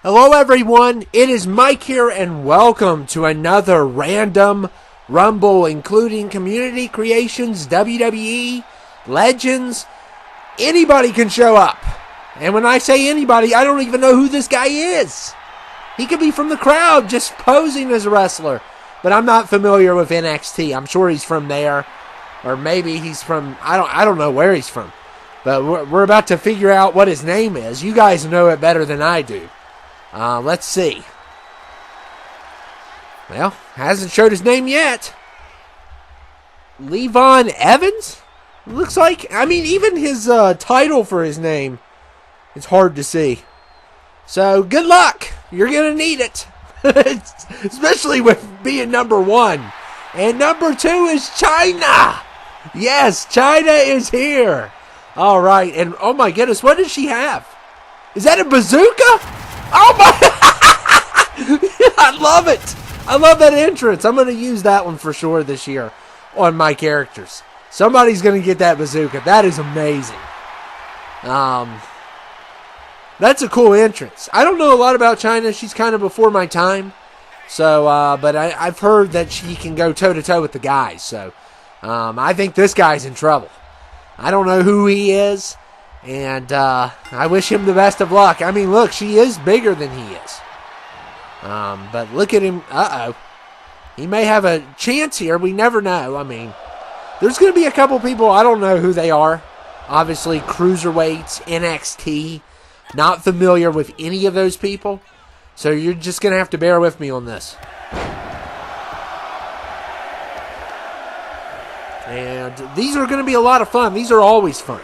Hello everyone, it is Mike here and welcome to another random Rumble including community creations, WWE, legends. Anybody can show up. And when I say anybody, I don't even know who this guy is. He could be from the crowd just posing as a wrestler. But I'm not familiar with NXT. I'm sure he's from there. Or maybe he's from, I don't know where he's from. But we're about to figure out what his name is. You guys know it better than I do. Let's see. Well, hasn't showed his name yet. Levon Evans? Looks like, even his title for his name, it's hard to see. So, good luck. You're going to need it. Especially with being number one. And number two is China. Yes, China is here. All right, and oh my goodness, what does she have? Is that a bazooka? Oh my! I love it. I love that entrance. I'm going to use that one for sure this year on my characters. Somebody's going to get that bazooka. That is amazing. That's a cool entrance. I don't know a lot about China. She's kind of before my time. So, but I've heard that she can go toe-to-toe with the guys. So, I think this guy's in trouble. I don't know who he is. And I wish him the best of luck. I mean, look, she is bigger than he is. But look at him. Uh-oh. He may have a chance here. We never know. I mean, there's going to be a couple people. I don't know who they are. Obviously, cruiserweights, NXT. Not familiar with any of those people. So you're just going to have to bear with me on this. And these are going to be a lot of fun. These are always fun.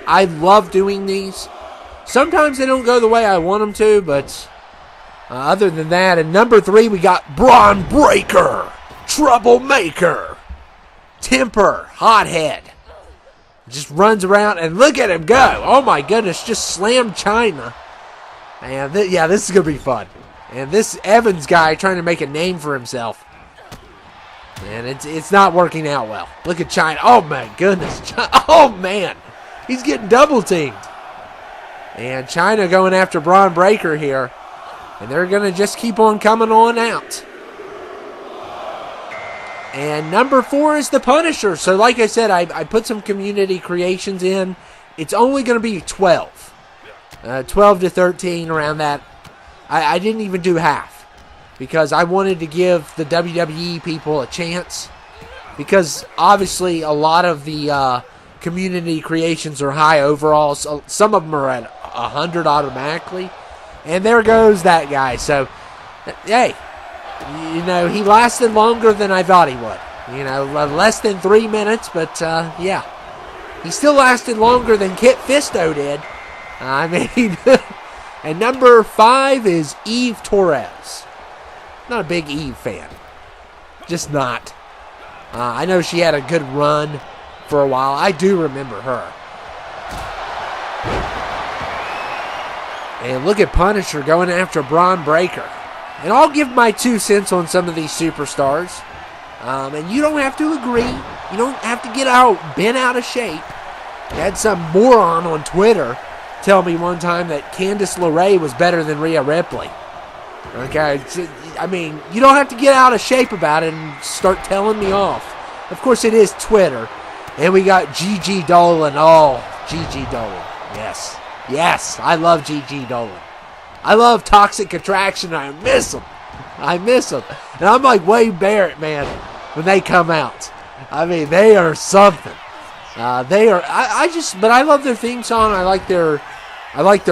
I love doing these. Sometimes they don't go the way I want them to, but other than that, in number 3, we got Braun Breaker, Troublemaker, Temper, Hothead. Just runs around, and look at him go. Oh my goodness, just slammed China. And this is going to be fun. And this Evans guy trying to make a name for himself. And it's not working out well. Look at China. Oh my goodness. Oh man. He's getting double teamed. And China going after Braun Breaker here. And they're going to just keep on coming on out. And number 4 is the Punisher. So like I said, I put some community creations in. It's only going to be 12. 12 to 13 around that. I didn't even do half. Because I wanted to give the WWE people a chance. Because obviously a lot of the community creations are high overall. So some of them are at 100 automatically. And there goes that guy. So, hey, he lasted longer than I thought he would. Less than 3 minutes, but yeah. He still lasted longer than Kit Fisto did. And number 5 is Eve Torres. Not a big Eve fan. Just not. I know she had a good run for a while. I do remember her. And look at Punisher going after Braun Breaker. And I'll give my 2 cents on some of these superstars. And you don't have to agree. You don't have to get bent out of shape. I had some moron on Twitter tell me one time that Candice LeRae was better than Rhea Ripley. Okay, you don't have to get out of shape about it and start telling me off. Of course, it is Twitter. And we got Gigi Dolan. Oh, Gigi Dolan. Yes, I love Gigi Dolan. I love Toxic Attraction. I miss them. And I'm like Wade Barrett, man, when they come out. They are something. They are. But I love their theme song. I like their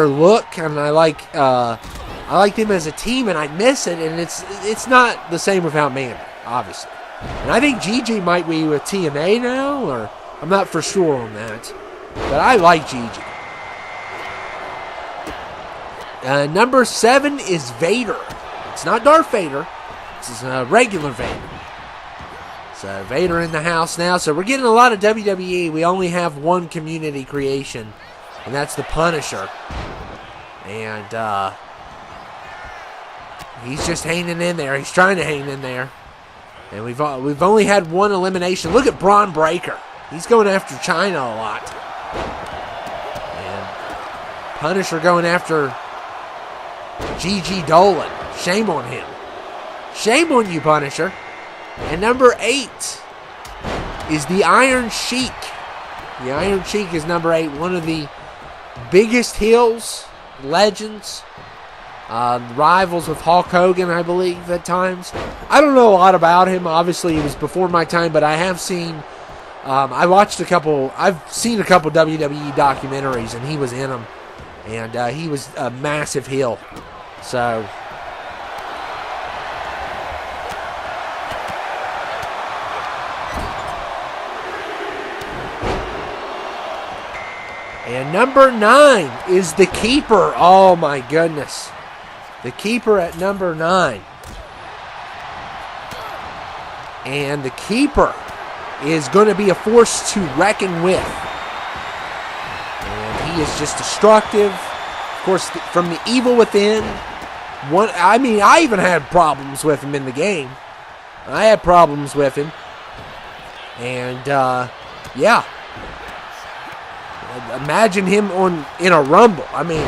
look, and I like them as a team, and I miss it. And it's not the same without Mandy, obviously. And I think Gigi might be with TNA now, or I'm not for sure on that. But I like Gigi. Number 7 is Vader. It's not Darth Vader. It's a regular Vader. So Vader in the house now. So we're getting a lot of WWE. We only have one community creation, and that's the Punisher. And he's just hanging in there. He's trying to hang in there. And we've only had one elimination. Look at Braun Breaker. He's going after China a lot. And Punisher going after Gigi Dolan. Shame on him. Shame on you, Punisher. And number 8 is the Iron Sheik. The Iron Sheik is number 8. One of the biggest heels, legends. Rivals with Hulk Hogan, I believe, at times. I don't know a lot about him. Obviously, he was before my time, but I have seen... I've seen a couple WWE documentaries, and he was in them. And he was a massive heel. So... And number 9 is the Keeper. Oh, my goodness. The Keeper at number 9. And the Keeper is going to be a force to reckon with. And he is just destructive. Of course, from the evil within. I even had problems with him in the game. I had problems with him. And, yeah. Imagine him in a Rumble. I mean,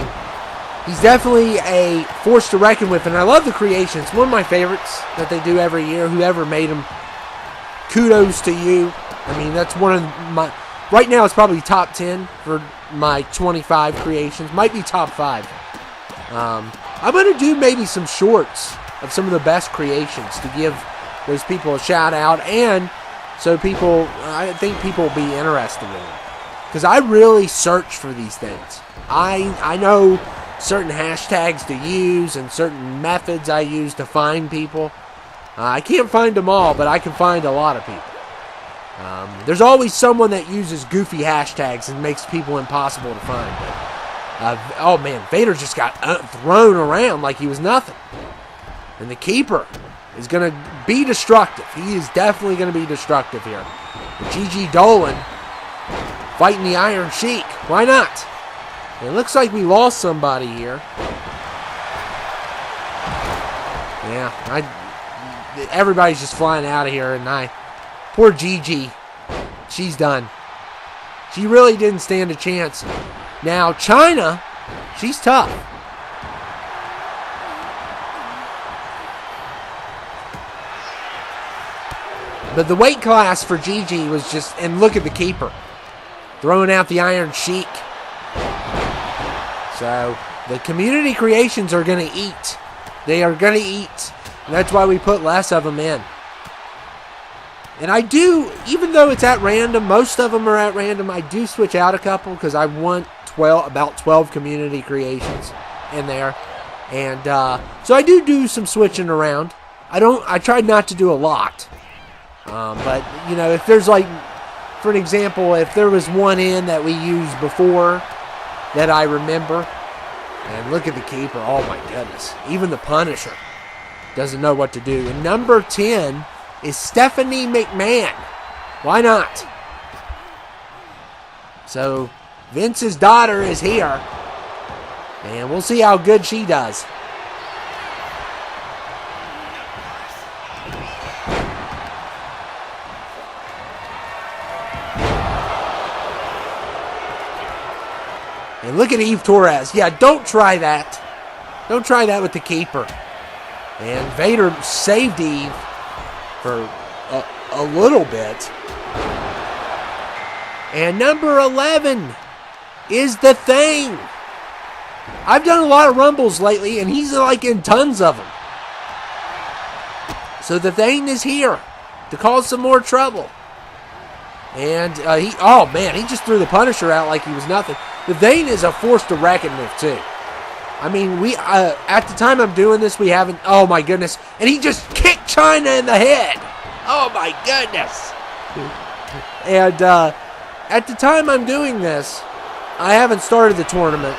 he's definitely a force to reckon with, and I love the creation. It's one of my favorites that they do every year. Whoever made them, kudos to you. I mean, that's one of my... Right now, it's probably top 10 for my 25 creations. Might be top 5. I'm going to do maybe some shorts of some of the best creations to give those people a shout-out, and so I think people will be interested in them. Because I really search for these things. I know certain hashtags to use and certain methods I use to find people. I can't find them all, but I can find a lot of people. There's always someone that uses goofy hashtags and makes people impossible to find. But, oh man, Vader just got thrown around like he was nothing. And the Keeper is going to be destructive. He is definitely going to be destructive here. And Gigi Dolan fighting the Iron Sheik. Why not? It looks like we lost somebody here. Yeah, everybody's just flying out of here, and poor Gigi, she's done. She really didn't stand a chance. Now, China, she's tough. But the weight class for Gigi was just, and look at the Keeper. Throwing out the Iron Sheik. So, the community creations are going to eat. They are going to eat. And that's why we put less of them in. And I do, even though it's at random, most of them are at random, I do switch out a couple because I want about 12 community creations in there. And so I do some switching around. I tried not to do a lot. But, you know, if there's like... For an example, if there was one in that we used before that I remember, and look at the Keeper, oh my goodness. Even the Punisher doesn't know what to do. And number 10 is Stephanie McMahon. Why not? So, Vince's daughter is here, and we'll see how good she does. And look at Eve Torres. Yeah, don't try that. Don't try that with the Keeper. And Vader saved Eve for a little bit. And number 11 is The Thing. I've done a lot of Rumbles lately, and he's like in tons of them. So The Thing is here to cause some more trouble. And he just threw the Punisher out like he was nothing. The Thing is a force to reckon with, too. I mean, we at the time I'm doing this, we haven't... Oh, my goodness. And he just kicked China in the head. Oh, my goodness. And at the time I'm doing this, I haven't started the tournament.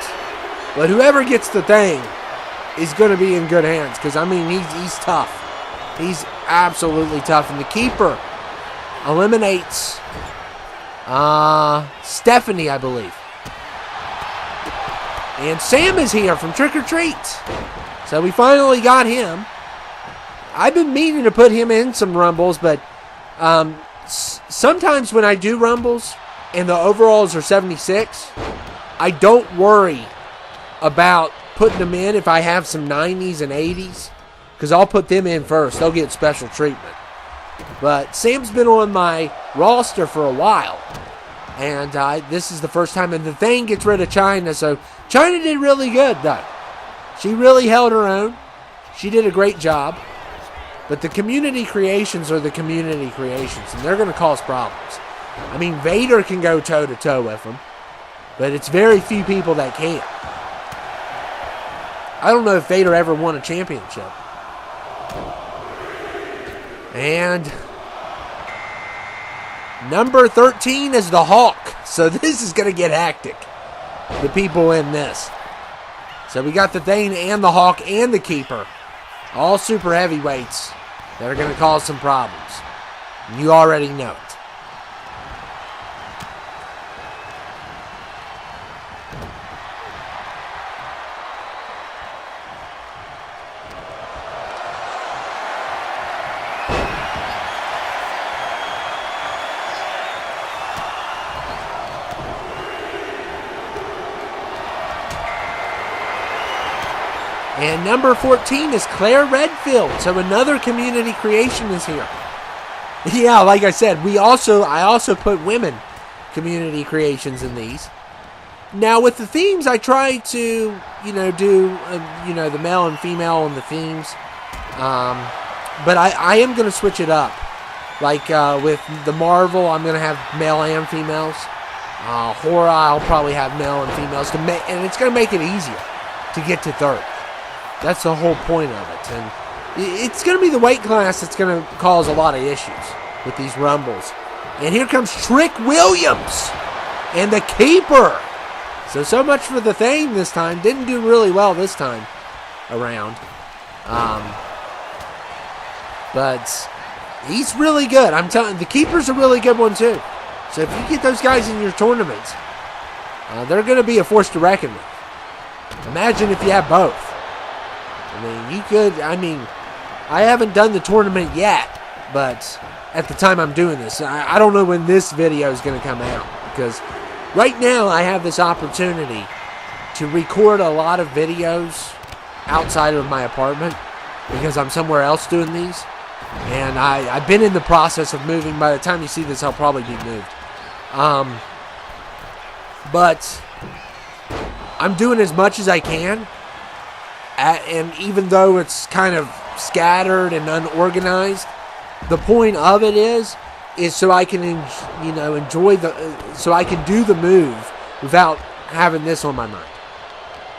But whoever gets The Thing is going to be in good hands. Because, I mean, he's tough. He's absolutely tough. And the Keeper eliminates Stephanie, I believe. And Sam is here from Trick or Treat. So we finally got him. I've been meaning to put him in some Rumbles, but sometimes when I do Rumbles and the overalls are 76, I don't worry about putting them in if I have some 90s and 80s, because I'll put them in first. They'll get special treatment. But Sam's been on my roster for a while, and this is the first time. And the thing gets rid of China, so China did really good, though. She really held her own. She did a great job. But the community creations are the community creations, and they're going to cause problems. I mean, Vader can go toe-to-toe with them, but it's very few people that can. I don't know if Vader ever won a championship. And number 13 is the Hawk. So this is going to get hectic, the people in this. So we got the Thane and the Hawk and the Keeper. All super heavyweights that are going to cause some problems. You already know it. And number 14 is Claire Redfield. So another community creation is here. Yeah, like I said, I also put women community creations in these. Now with the themes, I try to, do, the male and female on the themes. But I am going to switch it up. Like with the Marvel, I'm going to have male and females. Horror, I'll probably have male and females. And it's going to make it easier to get to third. That's the whole point of it. And it's going to be the weight class that's going to cause a lot of issues with these Rumbles. And here comes Trick Williams and the Keeper. So much for the Thane this time. Didn't do really well this time around. But he's really good. I'm telling you, the Keeper's a really good one too. So if you get those guys in your tournaments, they're going to be a force to reckon with. Imagine if you have both. I haven't done the tournament yet, but at the time I'm doing this, I don't know when this video is going to come out, because right now I have this opportunity to record a lot of videos outside of my apartment, because I'm somewhere else doing these, and I've been in the process of moving. By the time you see this, I'll probably be moved. But I'm doing as much as I can. And even though it's kind of scattered and unorganized, the point of it is so I can enjoy so I can do the move without having this on my mind.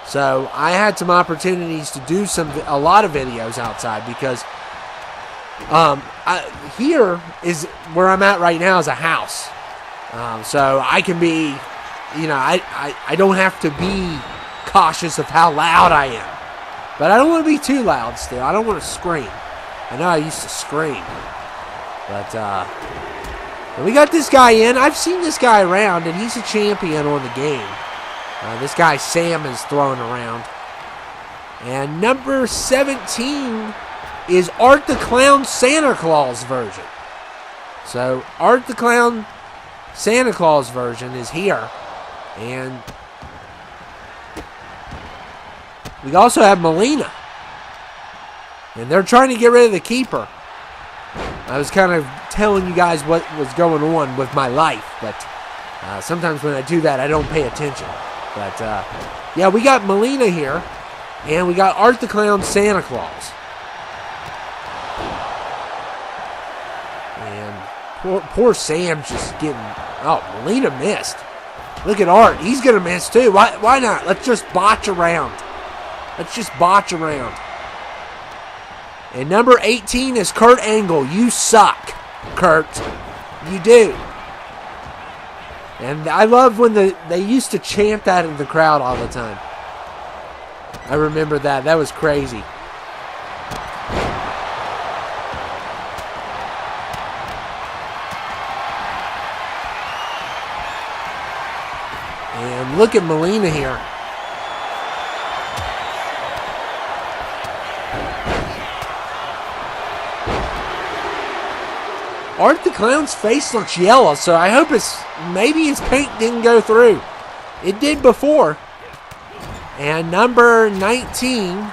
So I had some opportunities to do a lot of videos outside, because here is where I'm at right now, is a house. So I can be, I don't have to be cautious of how loud I am. But I don't want to be too loud still. I don't want to scream. I know I used to scream. But we got this guy in. I've seen this guy around, and he's a champion on the game. This guy Sam is throwing around. And number 17 is Art the Clown Santa Claus version. So Art the Clown Santa Claus version is here. And we also have Melina. And they're trying to get rid of the Keeper. I was kind of telling you guys what was going on with my life, but sometimes when I do that, I don't pay attention. But, yeah, we got Melina here, and we got Art the Clown Santa Claus. And poor Sam's just getting... Oh, Melina missed. Look at Art. He's going to miss, too. Why not? Let's just botch around. And number 18 is Kurt Angle. You suck, Kurt. You do. And I love when they used to chant that in the crowd all the time. I remember that. That was crazy. And look at Melina here. Art the Clown's face looks yellow, so I hope maybe his paint didn't go through. It did before. And number 19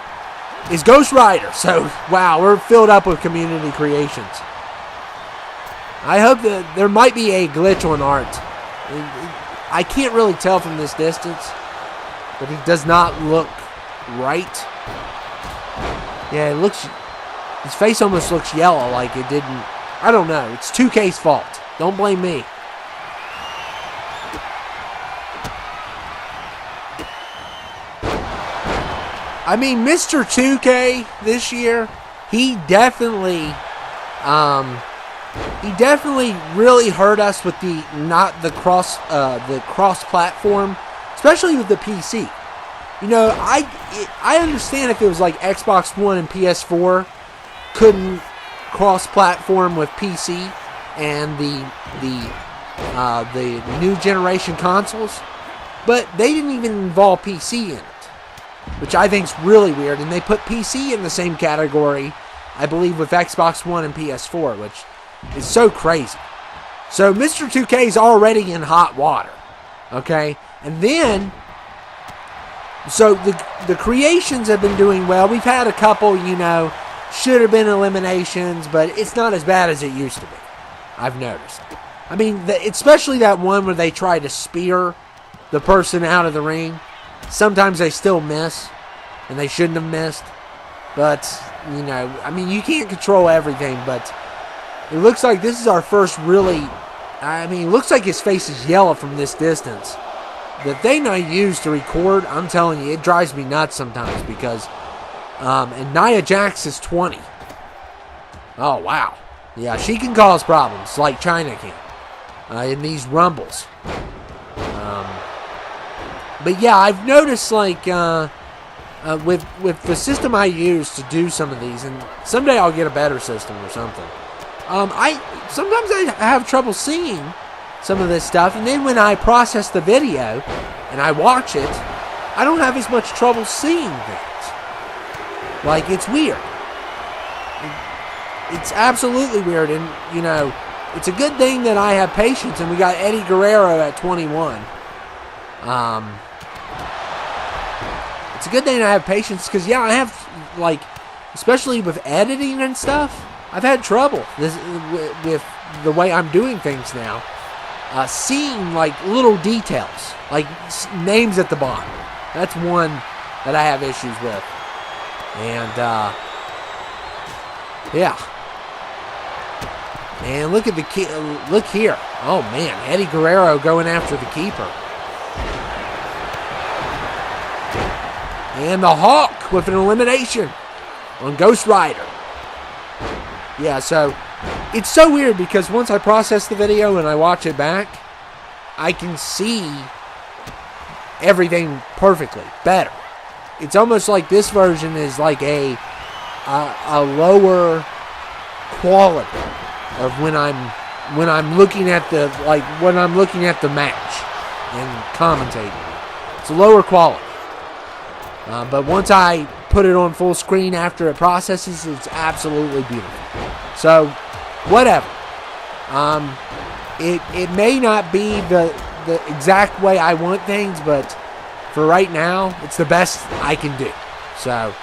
is Ghost Rider. So, wow, we're filled up with community creations. I hope that there might be a glitch on art. I can't really tell from this distance, but he does not look right. Yeah, it looks, his face almost looks yellow, like it didn't, I don't know. It's 2K's fault. Don't blame me. I mean, Mr. 2K this year, he definitely really hurt us with the cross platform, especially with the PC. You know, I understand if it was like Xbox One and PS4 couldn't cross platform with PC and the new generation consoles, but they didn't even involve PC in it, which I think is really weird. And they put PC in the same category, I believe, with Xbox One and PS4, which is so crazy. So Mr. 2K is already in hot water, okay? And then, so the creations have been doing well. We've had a couple, you know, should have been eliminations, but it's not as bad as it used to be, I've noticed. I mean, especially that one where they try to spear the person out of the ring. Sometimes they still miss, and they shouldn't have missed. But, you know, I mean, you can't control everything, but it looks like this is our first really, I mean, it looks like his face is yellow from this distance. The thing I use to record, I'm telling you, it drives me nuts sometimes because, and Nia Jax is 20. Oh, wow. Yeah, she can cause problems like China can in these rumbles. But yeah, I've noticed, like, with the system I use to do some of these, and someday I'll get a better system or something. Sometimes I have trouble seeing some of this stuff, and then when I process the video and I watch it, I don't have as much trouble seeing things. Like, it's weird. It's absolutely weird, and, you know, it's a good thing that I have patience, and we got Eddie Guerrero at 21. It's a good thing I have patience, because, yeah, I have, like, especially with editing and stuff, I've had trouble with the way I'm doing things now. Seeing, like, little details, like names at the bottom. That's one that I have issues with. And, yeah. And look at look here. Oh, man, Eddie Guerrero going after the keeper. And the Hawk with an elimination on Ghost Rider. Yeah, so it's so weird because once I process the video and I watch it back, I can see everything perfectly, better. It's almost like this version is like a lower quality of when I'm looking at the match and commentating. It's a lower quality. But once I put it on full screen after it processes, it's absolutely beautiful. So, whatever. It may not be the exact way I want things, but for right now, it's the best I can do. So,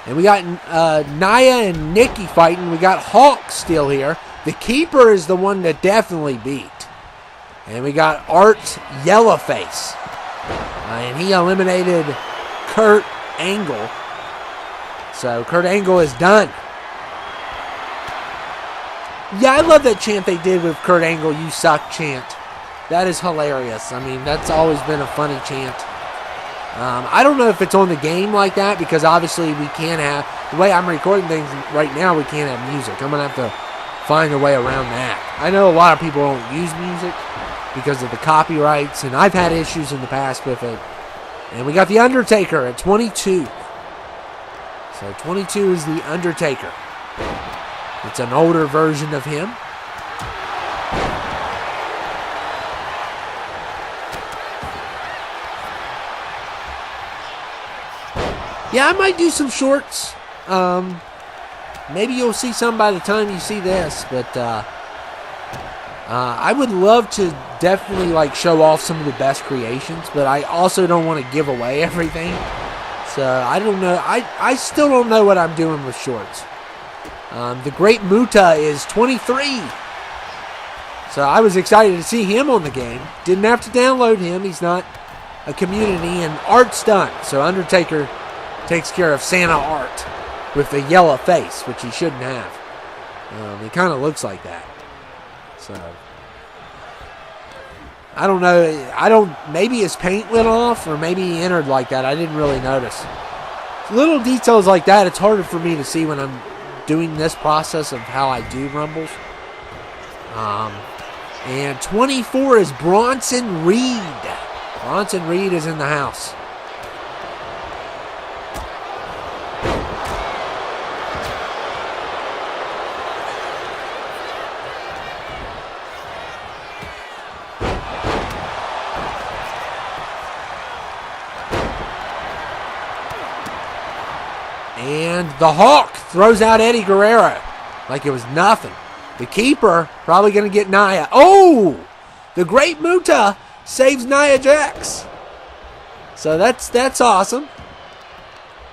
and we got Nia and Nikki fighting. We got Hawk still here. The keeper is the one that definitely beat. And we got Art Yellowface. And he eliminated Kurt Angle. So Kurt Angle is done. Yeah, I love that chant they did with Kurt Angle, "You suck" chant. That is hilarious. I mean, that's always been a funny chant. I don't know if it's on the game like that, because obviously we can't have, the way I'm recording things right now, we can't have music. I'm going to have to find a way around that. I know a lot of people don't use music because of the copyrights, and I've had issues in the past with it. And we got The Undertaker at 22. So 22 is The Undertaker. It's an older version of him. Yeah, I might do some shorts. Maybe you'll see some by the time you see this, but I would love to definitely like show off some of the best creations, but I also don't want to give away everything. So I don't know. I still don't know what I'm doing with shorts. The Great Muta is 23. So I was excited to see him on the game. Didn't have to download him. He's not a community, and Art's done. So Undertaker takes care of Santa Art with the yellow face, which he shouldn't have. He kind of looks like that. So I don't know. Maybe his paint went off, or maybe he entered like that. I didn't really notice. Little details like that, it's harder for me to see when I'm doing this process of how I do Rumbles. And 24 is Bronson Reed. Bronson Reed is in the house. And the Hawk throws out Eddie Guerrero like it was nothing. The keeper probably going to get Nia. Oh! The Great Muta saves Nia Jax. So that's awesome.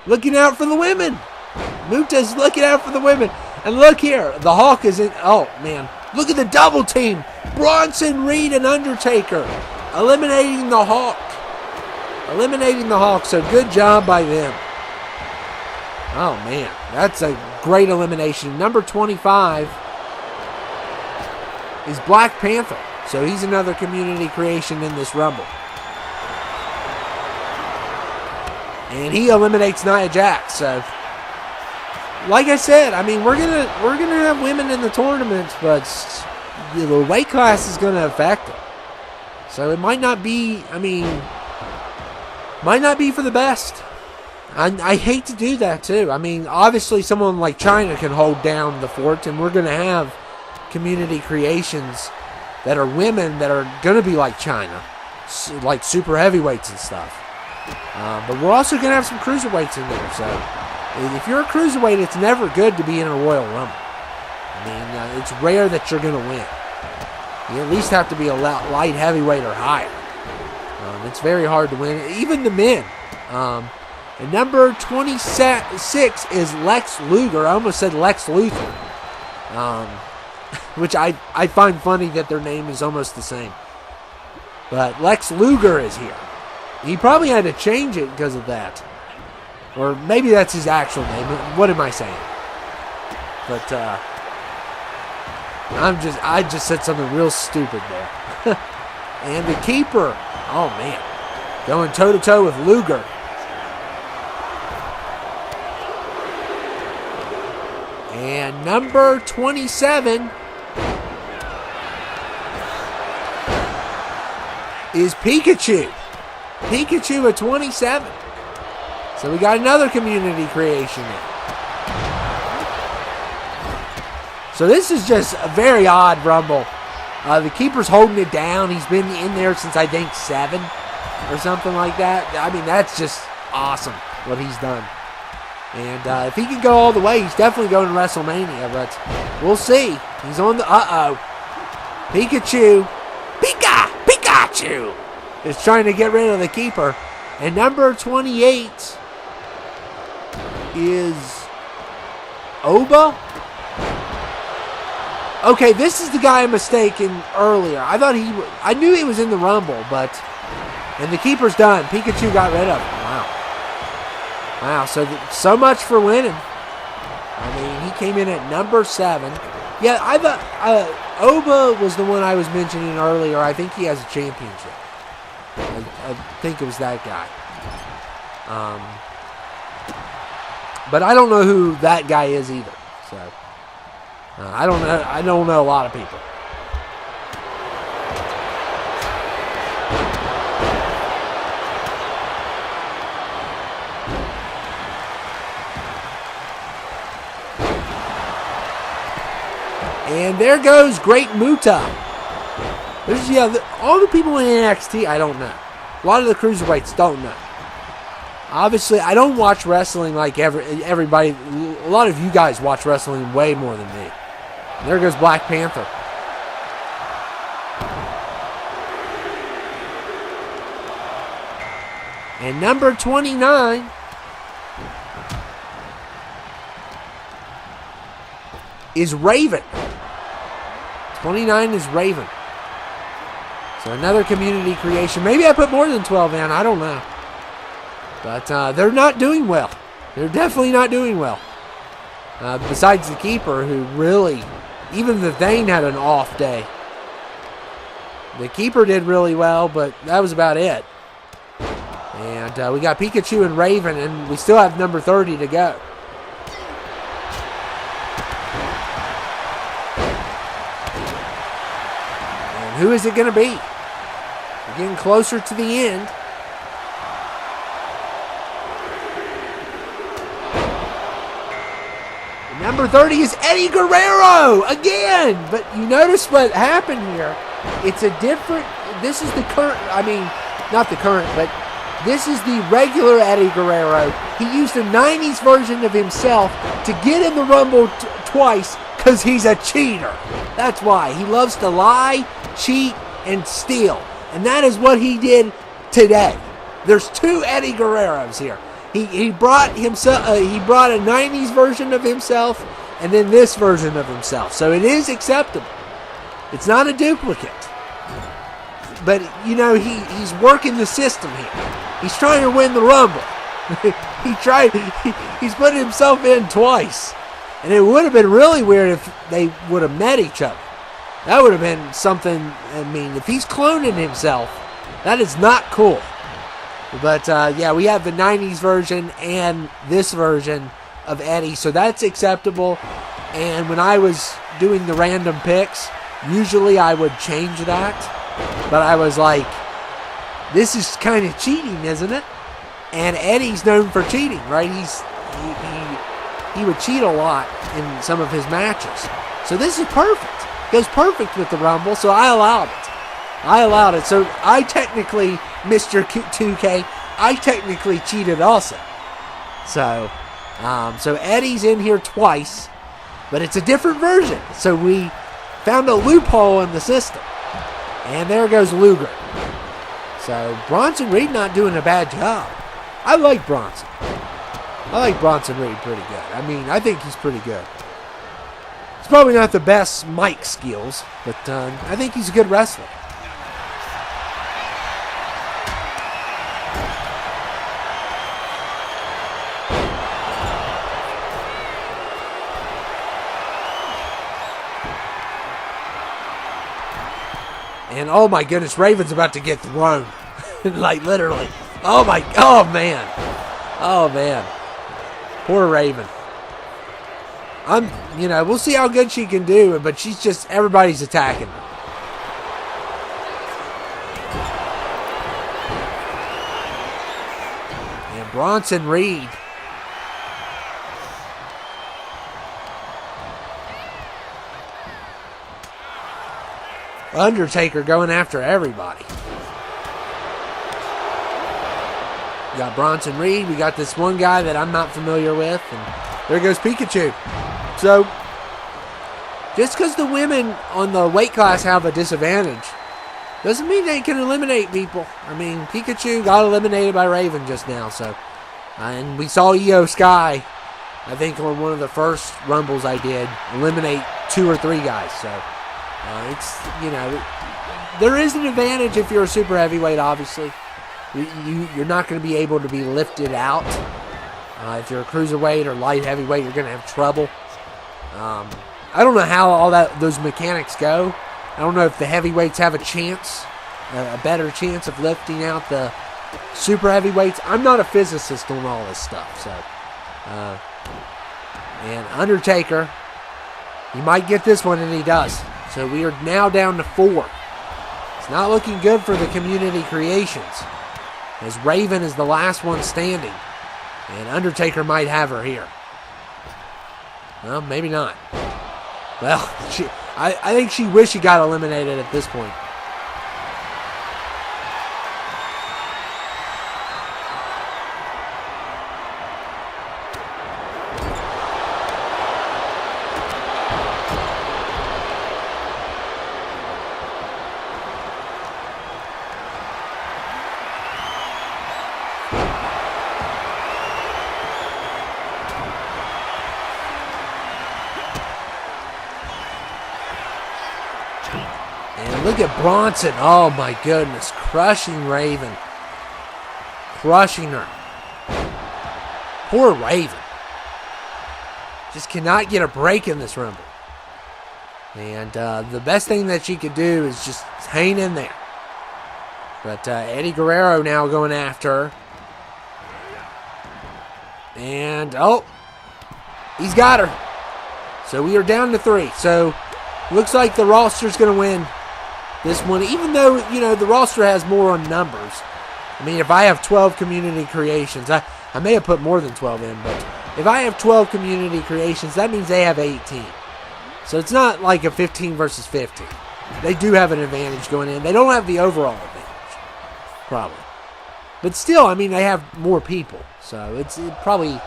Looking out for the women. Muta's looking out for the women. And look here. The Hawk is in. Oh, man. Look at the double team. Bronson Reed and Undertaker eliminating the Hawk. Eliminating the Hawk. So good job by them. Oh, man. That's a great elimination. Number 25 is Black Panther. So he's another community creation in this Rumble. And he eliminates Nia Jax. So, like I said, I mean, we're gonna have women in the tournament, but the weight class is gonna affect it. So it might not be. I mean, might not be for the best. I hate to do that too. I mean, obviously someone like China can hold down the fort, and we're gonna have community creations that are women that are going to be like China, like super heavyweights and stuff. But we're also going to have some cruiserweights in there. So if you're a cruiserweight, it's never good to be in a Royal Rumble. I mean, it's rare that you're going to win. You at least have to be a light heavyweight or higher. It's very hard to win, even the men. And number 26 is Lex Luger. I almost said Lex Luthor. Which I find funny that their name is almost the same. But Lex Luger is here. He probably had to change it because of that. Or maybe that's his actual name. What am I saying? But I just said something real stupid there. And the keeper, oh man, going toe-to-toe with Luger. And number 27 is Pikachu. Pikachu at 27. So we got another community creation there. So this is just a very odd Rumble. The keeper's holding it down. He's been in there since I think 7 or something like that. I mean, that's just awesome what he's done. And if he can go all the way, he's definitely going to WrestleMania. But we'll see. He's on the... Pikachu. Pikachu is trying to get rid of the keeper. And number 28 is Oba. Okay, this is the guy I mistaken earlier. I knew he was in the Rumble, but... And the keeper's done. Pikachu got rid of him. Wow, so much for winning. I mean, he came in at number 7. Yeah, I thought Oba was the one I was mentioning earlier. I think he has a championship. I think it was that guy. But I don't know who that guy is either. So I don't know a lot of people. And there goes Great Muta. All the people in NXT, I don't know. A lot of the cruiserweights don't know. Obviously, I don't watch wrestling like everybody. A lot of you guys watch wrestling way more than me. There goes Black Panther. And number 29 is Raven. 29 is Raven. So another community creation. Maybe I put more than 12 in. I don't know. But they're not doing well. They're definitely not doing well. Besides the keeper, who really, even the Thane had an off day. The keeper did really well, but that was about it. And we got Pikachu and Raven, and we still have number 30 to go. And who is it going to be? We're getting closer to the end. Number 30 is Eddie Guerrero again. But you notice what happened here. It's a different, this is the current, I mean, not the current, but this is the regular Eddie Guerrero. He used a 90s version of himself to get in the Rumble twice because he's a cheater. That's why. He loves to lie, cheat, and steal. And that is what he did today. There's two Eddie Guerreros here. He brought himself. He brought a 90s version of himself, and then this version of himself. So it is acceptable. It's not a duplicate. But you know he's working the system here. He's trying to win the Rumble. He's put himself in twice, and it would have been really weird if they would have met each other. That would have been something. I mean, if he's cloning himself, that is not cool. But, yeah, we have the 90s version and this version of Eddie, so that's acceptable. And when I was doing the random picks, usually I would change that. But I was like, this is kind of cheating, isn't it? And Eddie's known for cheating, right? He would cheat a lot in some of his matches. So this is perfect. Goes perfect with the Rumble, so I allowed it. So I technically, Mr. 2K, I technically cheated also. So Eddie's in here twice, but it's a different version. So we found a loophole in the system. And there goes Luger. So Bronson Reed not doing a bad job. I like Bronson. I like Bronson Reed pretty good. I mean, I think he's pretty good. He's probably not the best mic skills, but I think he's a good wrestler. And oh my goodness, Raven's about to get thrown. Like literally. Oh man. Poor Raven. We'll see how good she can do, but she's just, everybody's attacking her. And Bronson Reed. Undertaker going after everybody. We got Bronson Reed. We got this one guy that I'm not familiar with. And there goes Pikachu. So, just because the women on the weight class have a disadvantage doesn't mean they can eliminate people. I mean, Pikachu got eliminated by Raven just now. So, and we saw Io Sky, I think on one of the first Rumbles I did, eliminate 2 or 3 guys. So, there is an advantage if you're a super heavyweight, obviously. You're not going to be able to be lifted out. If you're a cruiserweight or light heavyweight, you're going to have trouble. I don't know how all those mechanics go. I don't know if the heavyweights have a chance, a better chance of lifting out the super heavyweights. I'm not a physicist on all this stuff. So, and Undertaker, he might get this one, and he does. So we are now down to 4. It's not looking good for the community creations, as Raven is the last one standing. And Undertaker might have her here. Well, maybe not. Well, I think she wished she got eliminated at this point. Look at Bronson. Oh, my goodness. Crushing Raven. Crushing her. Poor Raven. Just cannot get a break in this Rumble. And the best thing that she could do is just hang in there. But Eddie Guerrero now going after her. And, oh, he's got her. So we are down to 3. So looks like the roster's going to win this one. Even though, you know, the roster has more on numbers. I mean, if I have 12 community creations, I may have put more than 12 in, but if I have 12 community creations, that means they have 18. So it's not like a 15 versus 15. They do have an advantage going in. They don't have the overall advantage, probably. But still, I mean, they have more people. So it's probably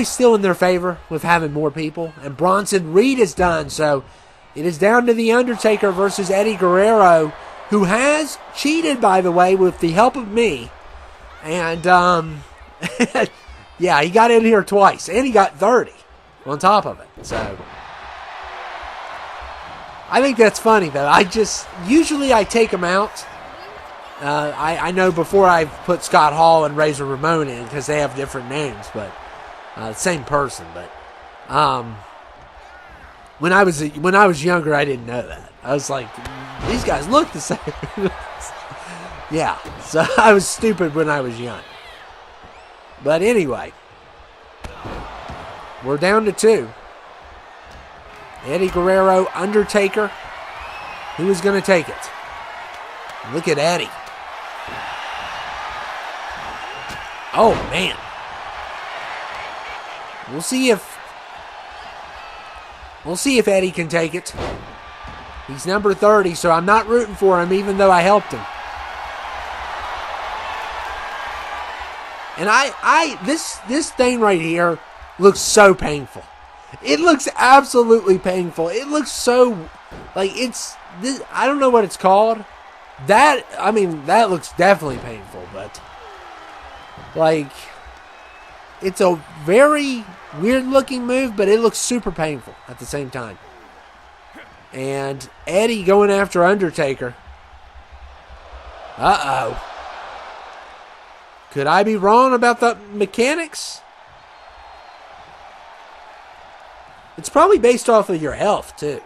still in their favor with having more people. And Bronson Reed is done. So it is down to The Undertaker versus Eddie Guerrero, who has cheated, by the way, with the help of me. And, yeah, he got in here twice. And he got 30 on top of it. So I think that's funny, though. Usually I take him out. I know before I've put Scott Hall and Razor Ramon in because they have different names, but same person. But when I was younger, I didn't know that. I was like, these guys look the same. Yeah, so I was stupid when I was young. But anyway, we're down to 2. Eddie Guerrero, Undertaker. Who is going to take it? Look at Eddie. Oh, man. We'll see if Eddie can take it. He's number 30, so I'm not rooting for him, even though I helped him. And this thing right here looks so painful. It looks absolutely painful. It looks so, like, I don't know what it's called. That looks definitely painful, but, like, it's a very weird looking move, but it looks super painful at the same time. And Eddie going after Undertaker. Uh-oh. Could I be wrong about the mechanics? It's probably based off of your health, too.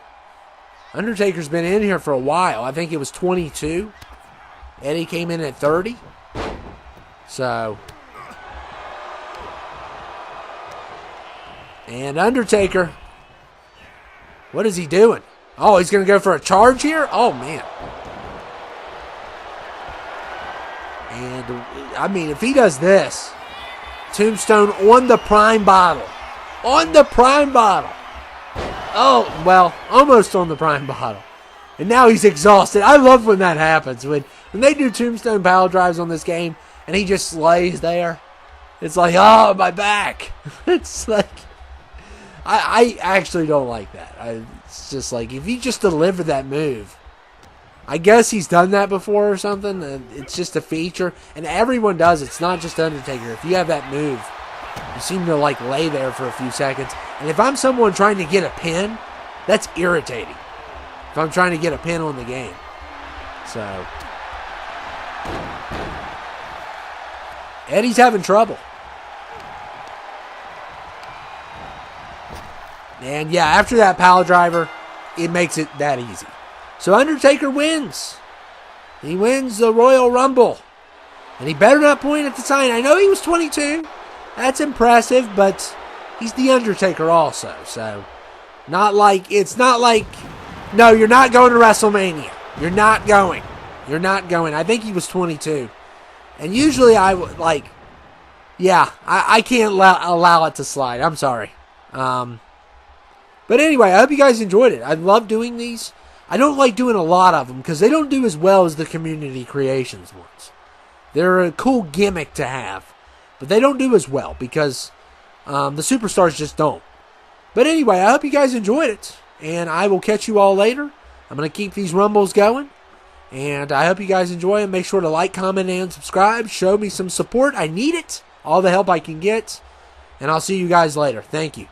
Undertaker's been in here for a while. I think it was 22. Eddie came in at 30. So. And Undertaker. What is he doing? Oh, he's going to go for a charge here? Oh, man. And, I mean, if he does this. Tombstone on the prime bottle. On the prime bottle. Oh, well, almost on the prime bottle. And now he's exhausted. I love when that happens. When they do tombstone power drives on this game and he just lays there. It's like, oh, my back. It's like, I actually don't like that. It's just like, if you just deliver that move. I guess he's done that before or something. It's just a feature. And everyone does. It's not just Undertaker. If you have that move, you seem to, like, lay there for a few seconds. And if I'm someone trying to get a pin, that's irritating. If I'm trying to get a pin on the game. So. Eddie's having trouble. And, yeah, after that power driver, it makes it that easy. So Undertaker wins. He wins the Royal Rumble. And he better not point at the sign. I know he was 22. That's impressive, but he's the Undertaker also. So, it's not like, no, you're not going to WrestleMania. You're not going. You're not going. I think he was 22. And usually I would, like, yeah, I can't allow it to slide. I'm sorry. But anyway, I hope you guys enjoyed it. I love doing these. I don't like doing a lot of them because they don't do as well as the community creations ones. They're a cool gimmick to have. But they don't do as well because the superstars just don't. But anyway, I hope you guys enjoyed it. And I will catch you all later. I'm going to keep these Rumbles going. And I hope you guys enjoy them. Make sure to like, comment, and subscribe. Show me some support. I need it. All the help I can get. And I'll see you guys later. Thank you.